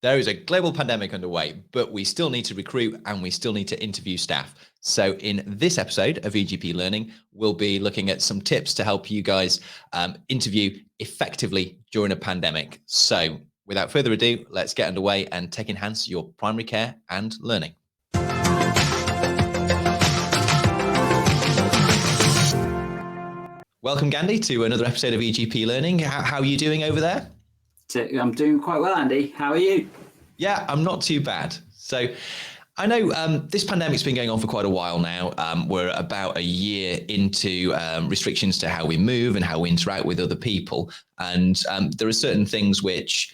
There is a global pandemic underway, but we still need to recruit and we still need to interview staff. So in this episode of EGP Learning, we'll be looking at some tips to help you guys interview effectively during a pandemic. So without further ado, let's get underway and tech enhance your primary care and learning. Welcome, Gandhi, to another episode of EGP Learning. How are you doing over there? I'm doing quite well, Andy. How are you? Yeah, I'm not too bad. So I know this pandemic's been going on for quite a while now. We're about a year into restrictions to how we move and how we interact with other people. And there are certain things which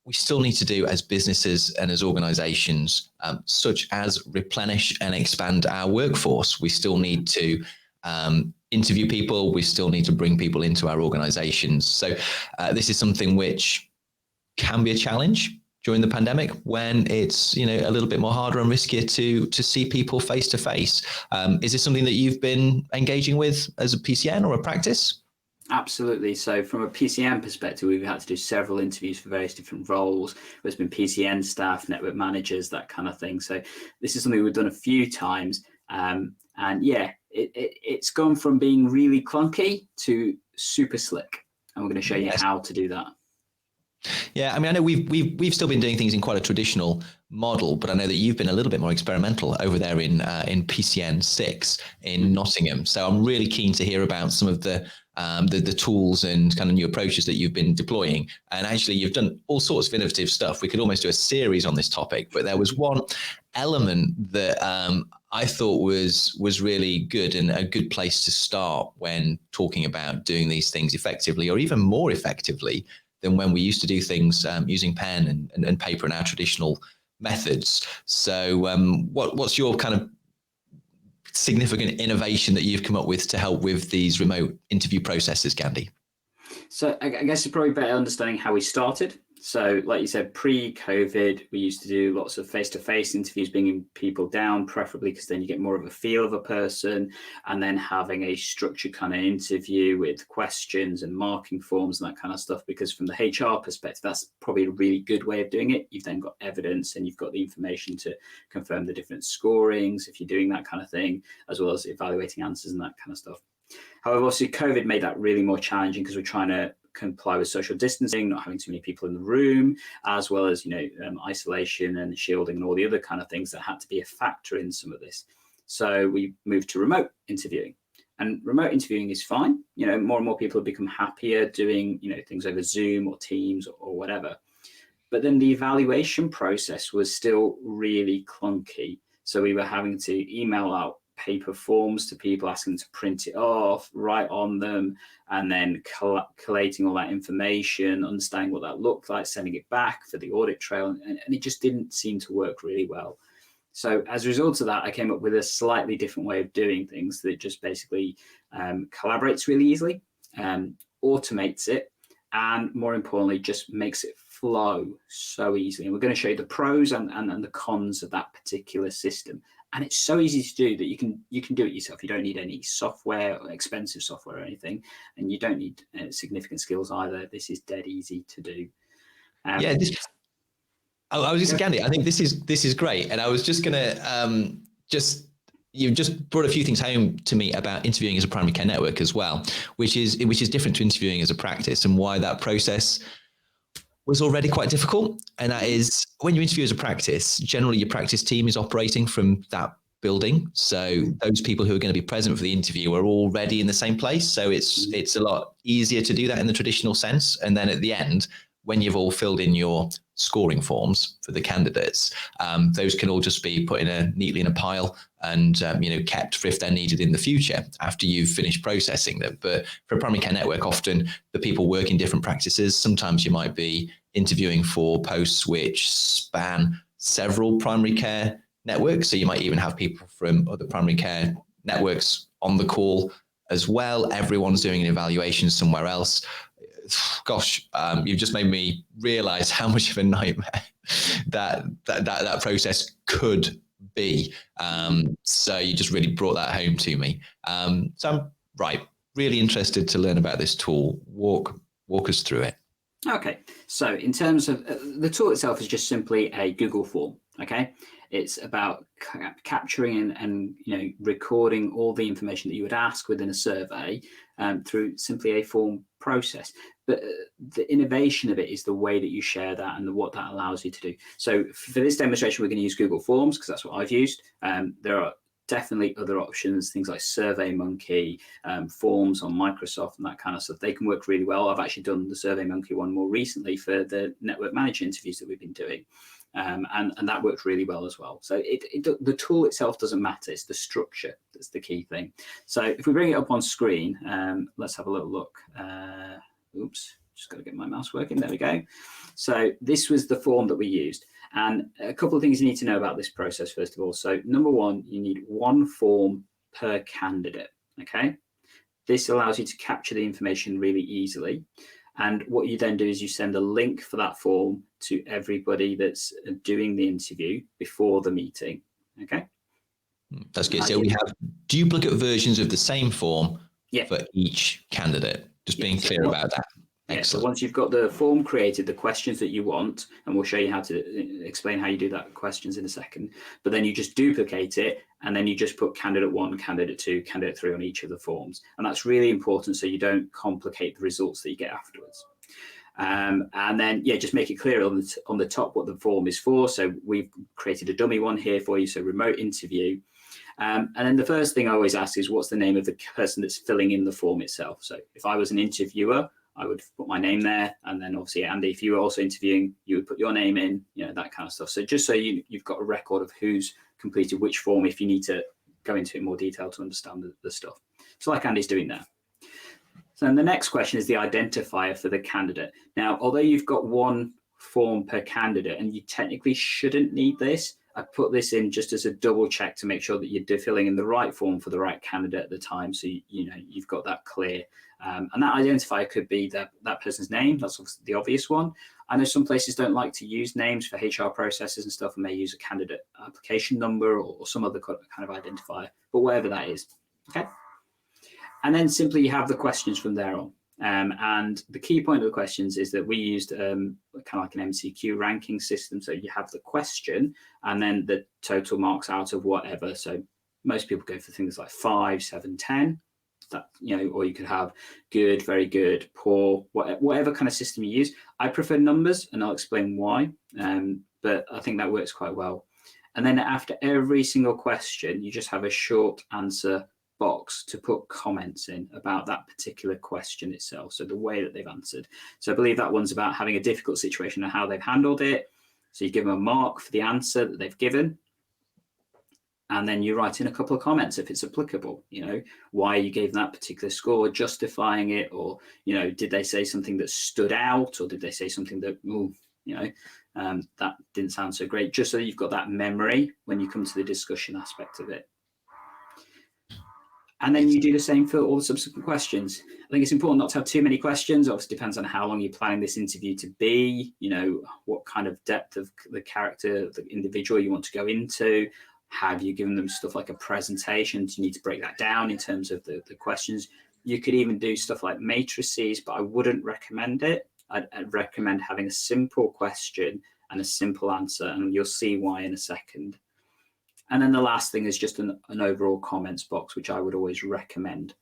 we still need to do as businesses and as organizations, such as replenish and expand our workforce. We still need to interview people. We still need to bring people into our organizations. So this is something which can be a challenge during the pandemic when it's, a little bit more harder and riskier to see people face to face. Is this something that you've been engaging with as a PCN or a practice? Absolutely. So from a PCN perspective, we've had to do several interviews for various different roles. There's been PCN staff, network managers, that kind of thing. So this is something we've done a few times. And yeah, it's gone from being really clunky to super slick. And we're going to show you how to do that. Yeah, I mean, I know we've still been doing things in quite a traditional model, but I know that you've been a little bit more experimental over there in PCN 6 in Nottingham. So I'm really keen to hear about some of the tools and kind of new approaches that you've been deploying. And actually, you've done all sorts of innovative stuff. We could almost do a series on this topic, but there was one element that I thought was really good and a good place to start when talking about doing these things effectively, or even more effectively than when we used to do things using pen and paper and our traditional methods. So what's your kind of significant innovation that you've come up with to help with these remote interview processes, Gandhi? So I guess it's probably better understanding how we started. So like you said, pre-COVID, we used to do lots of face-to-face interviews, bringing people down, preferably because then you get more of a feel of a person, and then having a structured kind of interview with questions and marking forms and that kind of stuff. Because from the HR perspective, that's probably a really good way of doing it. You've then got evidence and you've got the information to confirm the different scorings if you're doing that kind of thing, as well as evaluating answers and that kind of stuff. However, obviously, COVID made that really more challenging because we're trying to comply with social distancing, not having too many people in the room, as well as, isolation and shielding and all the other kind of things that had to be a factor in some of this. So we moved to remote interviewing. And remote interviewing is fine. More and more people have become happier doing, things over Zoom or Teams or whatever. But then the evaluation process was still really clunky. So we were having to email out paper forms to people, asking them to print it off, write on them, and then collating all that information, understanding what that looked like, sending it back for the audit trail. And it just didn't seem to work really well. So as a result of that, I came up with a slightly different way of doing things that just basically collaborates really easily, automates it, and more importantly, just makes it flow so easily. And we're going to show you the pros and the cons of that particular system. And it's so easy to do that you can do it yourself. You don't need any software or expensive software or anything, and you don't need significant skills either. This is dead easy to do. I was just Gandhi. I think this is great, and I was just gonna you've just brought a few things home to me about interviewing as a primary care network as well, which is different to interviewing as a practice, and why that process was already quite difficult. And that is, when you interview as a practice, generally your practice team is operating from that building. So those people who are going to be present for the interview are already in the same place. So it's a lot easier to do that in the traditional sense. And then at the end, when you've all filled in your scoring forms for the candidates, those can all just be put neatly in a pile and kept for if they're needed in the future after you've finished processing them. But for a primary care network, often the people work in different practices. Sometimes you might be interviewing for posts which span several primary care networks. So you might even have people from other primary care networks on the call as well. Everyone's doing an evaluation somewhere else. Gosh, you've just made me realize how much of a nightmare that process could be. So you just really brought that home to me. So I'm really interested to learn about this tool. Walk us through it. Okay, so in terms of the tool itself is just simply a Google form. Okay, it's about capturing and recording all the information that you would ask within a survey through simply a form process. But the innovation of it is the way that you share that and what that allows you to do. So for this demonstration, we're going to use Google Forms because that's what I've used. There are definitely other options, things like SurveyMonkey, forms on Microsoft and that kind of stuff. They can work really well. I've actually done the SurveyMonkey one more recently for the network manager interviews that we've been doing. And that worked really well as well. So the tool itself doesn't matter. It's the structure that's the key thing. So if we bring it up on screen, let's have a little look. Oops, just got to get my mouse working. There we go. So this was the form that we used. And a couple of things you need to know about this process, first of all. So number one, you need one form per candidate, okay? This allows you to capture the information really easily. And what you then do is you send a link for that form to everybody that's doing the interview before the meeting, okay? That's good. So we have duplicate versions of the same form for each candidate. Just being clear about that. Excellent. So once you've got the form created, the questions that you want, and we'll show you how to explain how you do that questions in a second, but then you just duplicate it and then you just put candidate 1, candidate 2, candidate 3 on each of the forms. And that's really important so you don't complicate the results that you get afterwards. And then, just make it clear on the top what the form is for. So we've created a dummy one here for you, so remote interview. And then the first thing I always ask is what's the name of the person that's filling in the form itself. So if I was an interviewer, I would put my name there. And then obviously, Andy, if you were also interviewing, you would put your name in, that kind of stuff. So just so you've got a record of who's completed which form if you need to go into it in more detail to understand the stuff. So like Andy's doing there. So then the next question is the identifier for the candidate. Now, although you've got one form per candidate and you technically shouldn't need this, I put this in just as a double check to make sure that you're filling in the right form for the right candidate at the time. So, you've got that clear. And that identifier could be that person's name. That's obviously the obvious one. I know some places don't like to use names for HR processes and stuff and may use a candidate application number or some other kind of identifier, but whatever that is. Okay. And then simply you have the questions from there on. And the key point of the questions is that we used kind of like an MCQ ranking system. So you have the question and then the total marks out of whatever. So most people go for things like 5, 7, 10. That, or you could have good, very good, poor, whatever kind of system you use. I prefer numbers and I'll explain why. But I think that works quite well. And then after every single question, you just have a short answer box to put comments in about that particular question itself. So the way that they've answered. So I believe that one's about having a difficult situation and how they've handled it. So you give them a mark for the answer that they've given. And then you write in a couple of comments if it's applicable, why you gave that particular score, justifying it, or, did they say something that stood out, or did they say something that, that didn't sound so great, just so you've got that memory when you come to the discussion aspect of it. And then you do the same for all the subsequent questions. I think it's important not to have too many questions. Obviously, depends on how long you're planning this interview to be, what kind of depth of the character of the individual you want to go into. Have you given them stuff like a presentation? Do you need to break that down in terms of the questions? You could even do stuff like matrices, but I wouldn't recommend it. I'd recommend having a simple question and a simple answer, and you'll see why in a second. And then the last thing is just an overall comments box, which I would always recommend.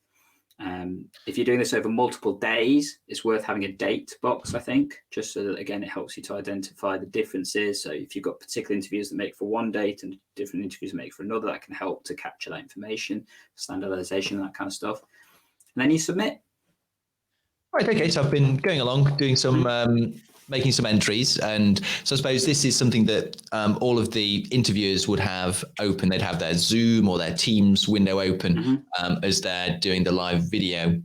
If you're doing this over multiple days, it's worth having a date box, I think, just so that, again, it helps you to identify the differences. So if you've got particular interviews that make for one date and different interviews that make for another, that can help to capture that information, standardization, and that kind of stuff. And then you submit. Right, okay, so I've been going along, doing some, making some entries. And so I suppose this is something that all of the interviewers would have open. They'd have their Zoom or their Teams window open as they're doing the live video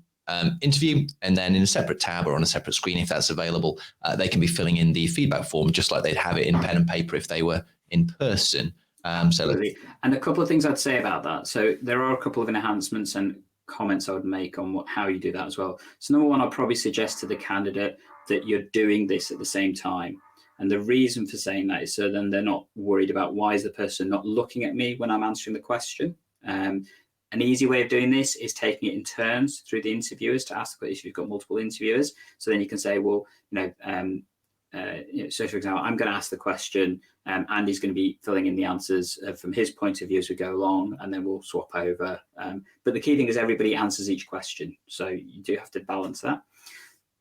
interview. And then in a separate tab or on a separate screen, if that's available, they can be filling in the feedback form, just like they'd have it in pen and paper if they were in person. Absolutely. And a couple of things I'd say about that. So there are a couple of enhancements and comments I would make on how you do that as well. So number one, I'll probably suggest to the candidate that you're doing this at the same time. And the reason for saying that is so then they're not worried about why is the person not looking at me when I'm answering the question. An easy way of doing this is taking it in turns through the interviewers to ask if you've got multiple interviewers. So then you can say, well, so for example, I'm going to ask the question, Andy's going to be filling in the answers from his point of view as we go along, and then we'll swap over. But the key thing is everybody answers each question. So you do have to balance that.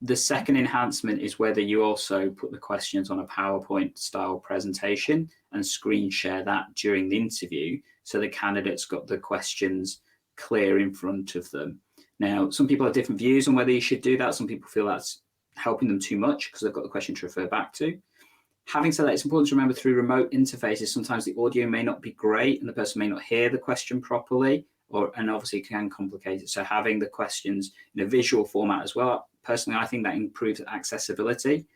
The second enhancement is whether you also put the questions on a PowerPoint style presentation and screen share that during the interview, so the candidate's got the questions clear in front of them. Now, some people have different views on whether you should do that. Some people feel that's helping them too much because they've got the question to refer back to. Having said that, it's important to remember through remote interfaces, sometimes the audio may not be great and the person may not hear the question properly, and obviously it can complicate it. So having the questions in a visual format as well, personally, I think that improves accessibility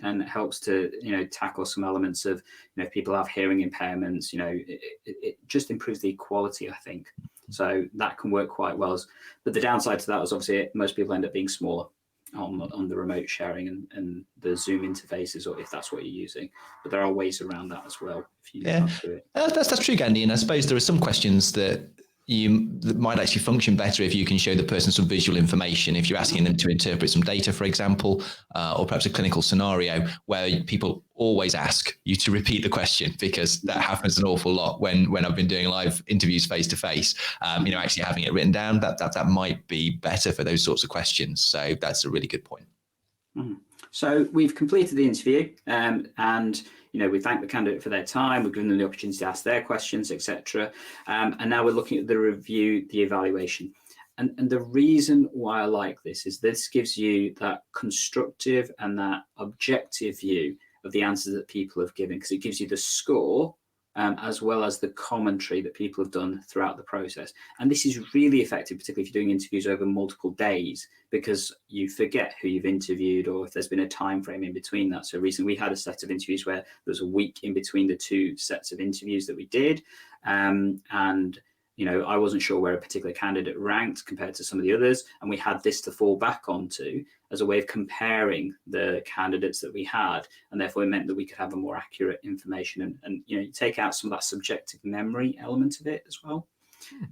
and it helps to, tackle some elements of, if people have hearing impairments, it just improves the quality, I think. So that can work quite well. But the downside to that is obviously most people end up being smaller on the remote sharing and the Zoom interfaces, or if that's what you're using. But there are ways around that as well if you can't do it. That's true, Gandhi. And I suppose there are some questions that might actually function better if you can show the person some visual information. If you're asking them to interpret some data, for example, or perhaps a clinical scenario where people always ask you to repeat the question, because that happens an awful lot when I've been doing live interviews face to face. Actually having it written down, that might be better for those sorts of questions. So that's a really good point. Mm-hmm. So we've completed the interview, and we thank the candidate for their time. We've given them the opportunity to ask their questions, etc. And now we're looking at the review, the evaluation. And the reason why I like this is this gives you that constructive and that objective view of the answers that people have given, because it gives you the score as well as the commentary that people have done throughout the process. And this is really effective, particularly if you're doing interviews over multiple days, because you forget who you've interviewed or if there's been a time frame in between that. So recently we had a set of interviews where there was a week in between the two sets of interviews that we did. I wasn't sure where a particular candidate ranked compared to some of the others. And we had this to fall back onto as a way of comparing the candidates that we had. And therefore it meant that we could have a more accurate information and you take out some of that subjective memory element of it as well.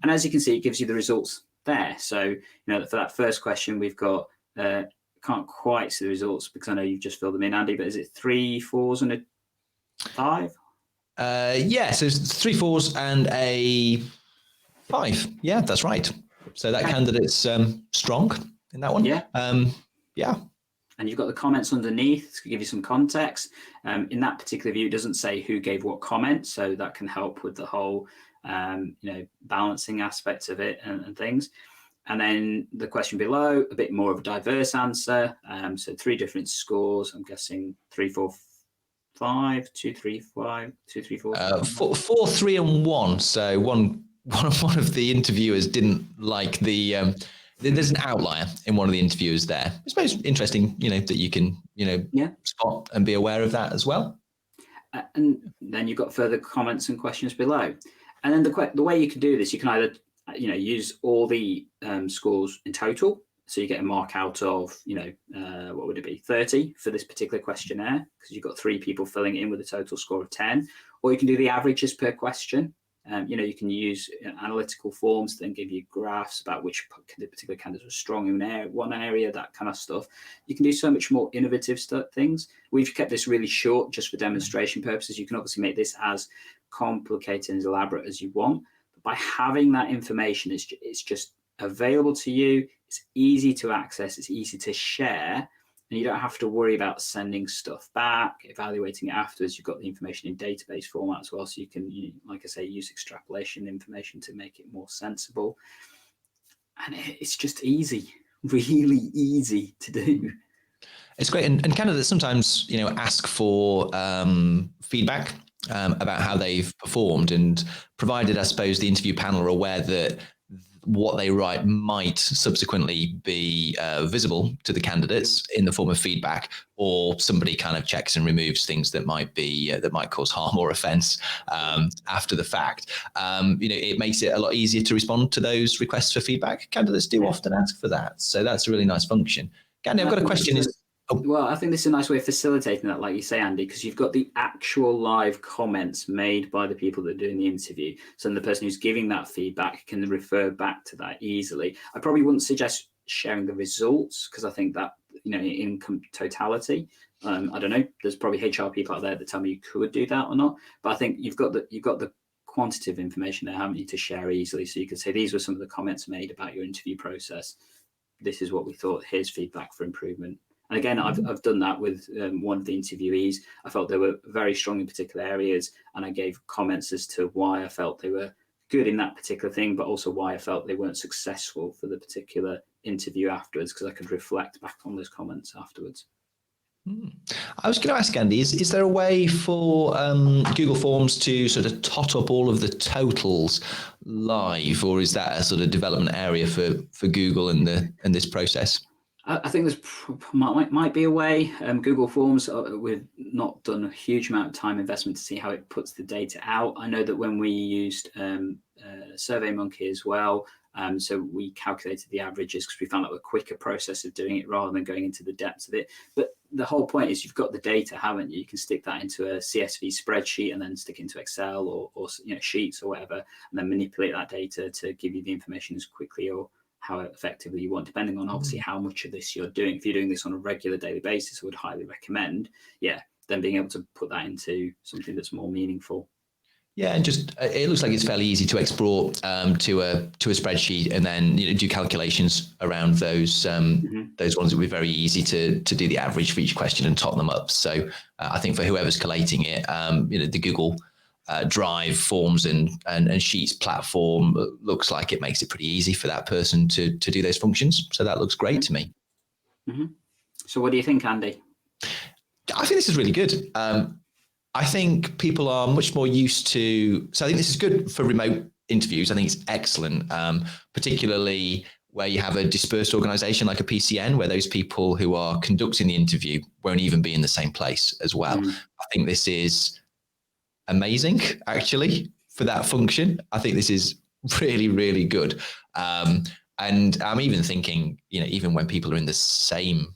And as you can see, it gives you the results there. So, for that first question, we've got, can't quite see the results because I know you've just filled them in, Andy, but is it 3 4s and a 5? So it's 3 4s and a 5. Yeah, that's right. So that candidate's strong in that one. Yeah. And you've got the comments underneath to give you some context. In that particular view, it doesn't say who gave what comment, so that can help with the whole, balancing aspect of it and things. And then the question below, a bit more of a diverse answer. So 3 different scores. I'm guessing 3 4 5, 2 3 5, 2 3 4. 4 3 and 1. So one of the interviewers didn't like the. There's an outlier in one of the interviewers there. I suppose interesting, that you can, spot and be aware of that as well. And then you've got further comments and questions below. And then the way you can do this, you can either, use all the scores in total. So you get a mark out of, what would it be, 30 for this particular questionnaire, because you've got 3 people filling it in with a total score of 10. Or you can do the averages per question. You can use analytical forms to then give you graphs about which particular candidates were strong in one area, that kind of stuff. You can do so much more innovative things. We've kept this really short just for demonstration purposes. You can obviously make this as complicated and as elaborate as you want. But by having that information, it's just available to you. It's easy to access. It's easy to share. And you don't have to worry about sending stuff back, evaluating it afterwards. You've got the information in database format as well. So you can, like I say, use extrapolation information to make it more sensible. And it's just easy, really easy to do. It's great. And candidates sometimes, ask for feedback about how they've performed, and provided, I suppose, the interview panel are aware that what they write might subsequently be visible to the candidates in the form of feedback, or somebody kind of checks and removes things that might be that might cause harm or offence after the fact. It makes it a lot easier to respond to those requests for feedback. Candidates do often ask for that, so that's a really nice function. Gandhi, I've got a question. Oh, Well, I think this is a nice way of facilitating that, like you say, Andy, because you've got the actual live comments made by the people that are doing the interview. So then the person who's giving that feedback can refer back to that easily. I probably wouldn't suggest sharing the results because I think that, in totality, I don't know, there's probably HR people out there that tell me you could do that or not. But I think you've got the quantitative information there, haven't you, to share easily. So you could say, these were some of the comments made about your interview process. This is what we thought. Here's feedback for improvement. And again, I've done that with one of the interviewees. I felt they were very strong in particular areas, and I gave comments as to why I felt they were good in that particular thing, but also why I felt they weren't successful for the particular interview afterwards, because I could reflect back on those comments afterwards. I was going to ask Andy, is there a way for Google Forms to sort of tot up all of the totals live, or is that a sort of development area for Google and this process? I think there's might be a way. Google Forms, we've not done a huge amount of time investment to see how it puts the data out. I know that when we used SurveyMonkey as well, so we calculated the averages because we found that a quicker process of doing it rather than going into the depths of it. But the whole point is you've got the data, haven't you? You can stick that into a CSV spreadsheet and then stick it into Excel or Sheets or whatever, and then manipulate that data to give you the information as quickly or how effectively you want, depending on obviously how much of this you're doing. If you're doing this on a regular daily basis, I would highly recommend, then being able to put that into something that's more meaningful. Yeah, and just it looks like it's fairly easy to export to a spreadsheet, and then do calculations around those ones. It would be very easy to do the average for each question and tot them up. So I think for whoever's collating it, the Google Drive Forms and Sheets platform looks like it makes it pretty easy for that person to do those functions. So that looks great to me. Mm-hmm. So what do you think, Andy? I think this is really good. I think people are much more used to, so I think this is good for remote interviews. I think it's excellent, particularly where you have a dispersed organization like a PCN, where those people who are conducting the interview won't even be in the same place as well. I think this is amazing, actually, for that function. I think this is really, really good. And I'm even thinking, even when people are in the same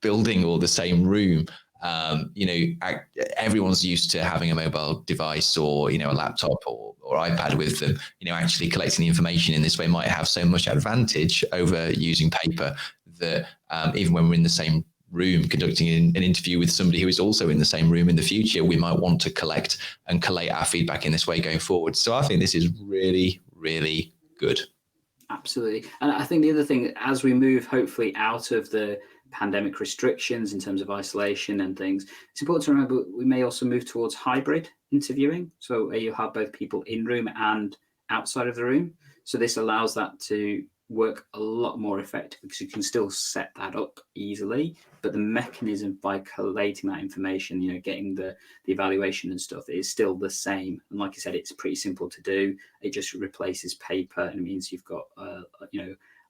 building or the same room, everyone's used to having a mobile device or, a laptop or iPad with them, actually collecting the information in this way might have so much advantage over using paper that even when we're in the same room conducting an interview with somebody who is also in the same room in the future, we might want to collect and collate our feedback in this way going forward. So I think this is really, really good. Absolutely. And I think the other thing, as we move hopefully out of the pandemic restrictions in terms of isolation and things, it's important to remember we may also move towards hybrid interviewing. So you have both people in room and outside of the room. So this allows that to work a lot more effectively because you can still set that up easily, but the mechanism by collating that information, getting the evaluation and stuff is still the same. And like I said, it's pretty simple to do. It just replaces paper, and it means you've got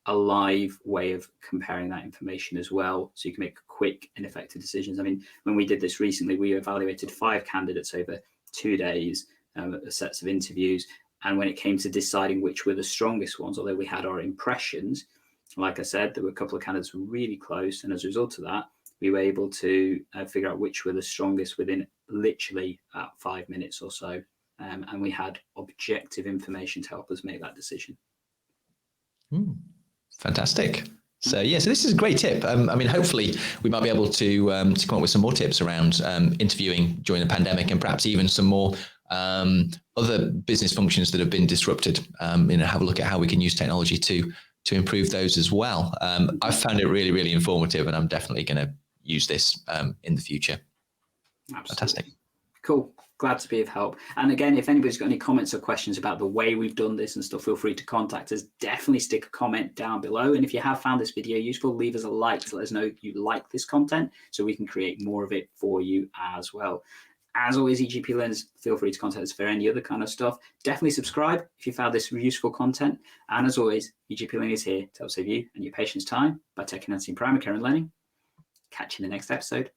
a live way of comparing that information as well, so you can make quick and effective decisions. I mean, when we did this recently, we evaluated 5 candidates over 2 days, sets of interviews. And when it came to deciding which were the strongest ones, although we had our impressions, like I said, there were a couple of candidates who were really close. And as a result of that, we were able to figure out which were the strongest within literally 5 minutes or so. And we had objective information to help us make that decision. Fantastic. So so this is a great tip. Hopefully we might be able to come up with some more tips around interviewing during the pandemic, and perhaps even some more other business functions that have been disrupted. Have a look at how we can use technology to improve those as well. I've found it really, really informative, and I'm definitely going to use this in the future. Absolutely. Fantastic. Cool. Glad to be of help. And again, if anybody's got any comments or questions about the way we've done this and stuff, feel free to contact us. Definitely stick a comment down below. And if you have found this video useful, leave us a like to let us know you like this content so we can create more of it for you as well. As always, EGP learners, feel free to contact us for any other kind of stuff. Definitely subscribe if you found this useful content. And as always, EGP Learning is here to help save you and your patients time by taking on primary care and learning. Catch you in the next episode.